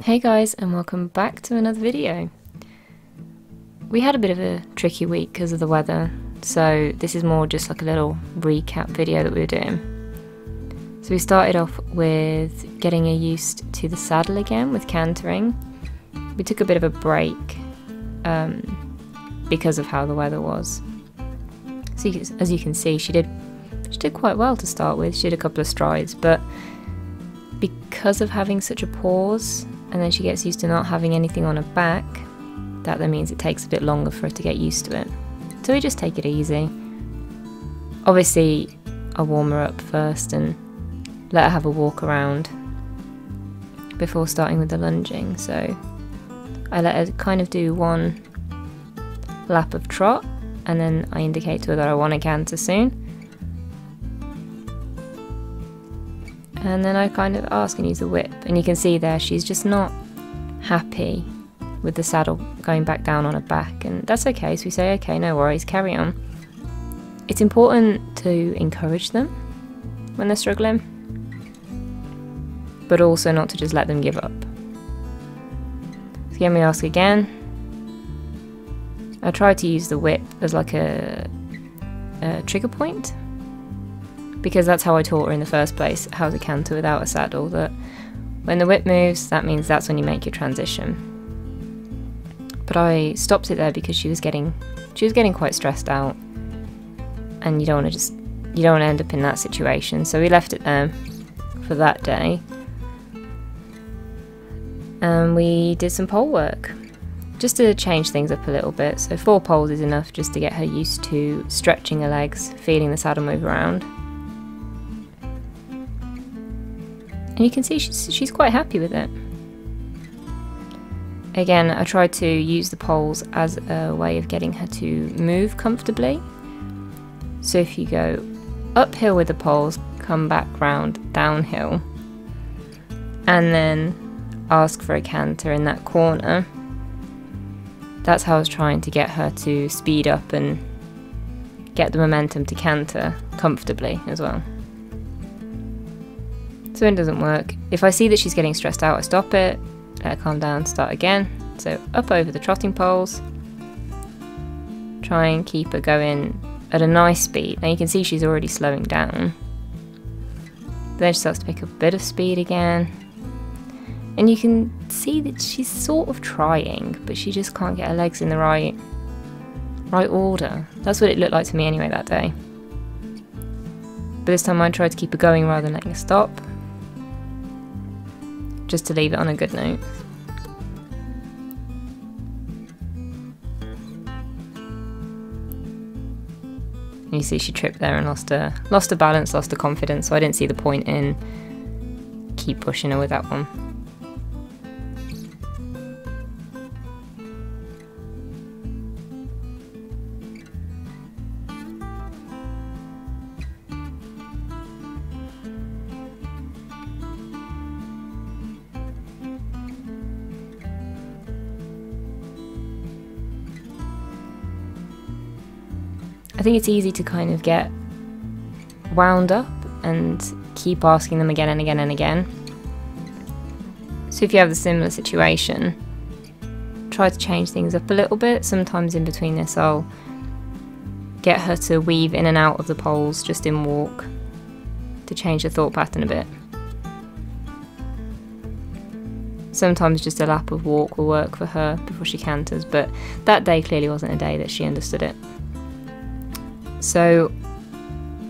Hey guys, and welcome back to another video. We had a bit of a tricky week because of the weather, so this is more just like a little recap video that we were doing. So we started off with getting her used to the saddle again with cantering. We took a bit of a break because of how the weather was. So as you can see, she did quite well to start with. She did a couple of strides, but because of having such a pause, and then she gets used to not having anything on her back, that then means it takes a bit longer for her to get used to it. So we just take it easy. Obviously, I warm her up first and let her have a walk around before starting with the lunging. So I let her kind of do one lap of trot, and then I indicate to her that I want to canter soon. And then I kind of ask and use the whip, and you can see there she's just not happy with the saddle going back down on her back, and that's okay. So we say, okay, no worries, carry on. It's important to encourage them when they're struggling, but also not to just let them give up. So again, we ask again. I try to use the whip as like a trigger point, because that's how I taught her in the first place, how to canter without a saddle, that when the whip moves, that means that's when you make your transition. But I stopped it there because she was getting quite stressed out, and you don't want to end up in that situation. So we left it there for that day, and we did some pole work just to change things up a little bit. So 4 poles is enough just to get her used to stretching her legs, feeling the saddle move around. And you can see she's quite happy with it. Again, I tried to use the poles as a way of getting her to move comfortably. So if you go uphill with the poles, come back round downhill, and then ask for a canter in that corner. That's how I was trying to get her to speed up and get the momentum to canter comfortably as well. So when it doesn't work, if I see that she's getting stressed out, I stop it, let her calm down, start again. So up over the trotting poles, try and keep her going at a nice speed. Now you can see she's already slowing down. Then she starts to pick up a bit of speed again. And you can see that she's sort of trying, but she just can't get her legs in the right order. That's what it looked like to me anyway that day. But this time I tried to keep her going rather than letting her stop, just to leave it on a good note. And you see she tripped there and lost her balance, lost her confidence, so I didn't see the point in keep pushing her with that one. I think it's easy to kind of get wound up and keep asking them again and again and again. So if you have a similar situation, try to change things up a little bit. Sometimes in between this I'll get her to weave in and out of the poles just in walk to change the thought pattern a bit. Sometimes just a lap of walk will work for her before she canters, but that day clearly wasn't a day that she understood it. So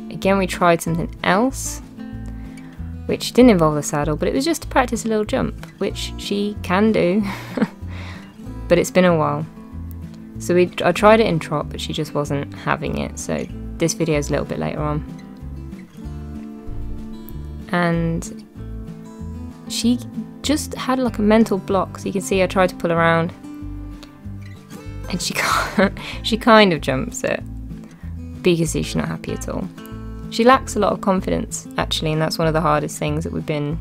again, we tried something else which didn't involve the saddle, but it was just to practice a little jump, which she can do but it's been a while. So I tried it in trot, but she just wasn't having it, so this video is a little bit later on. And she just had like a mental block, so you can see I tried to pull around and she kind of jumps it. But you can see she's not happy at all. She lacks a lot of confidence, actually, and that's one of the hardest things that we've been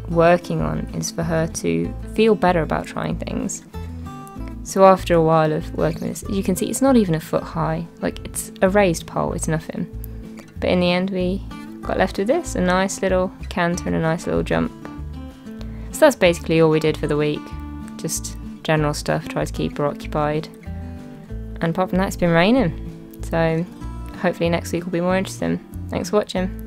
working on, is for her to feel better about trying things. So after a while of working with this, you can see it's not even a foot high. Like, it's a raised pole, it's nothing. But in the end we got left with this, a nice little canter and a nice little jump. So that's basically all we did for the week. Just general stuff, try to keep her occupied. And apart from that, it's been raining. So hopefully next week will be more interesting. Thanks for watching.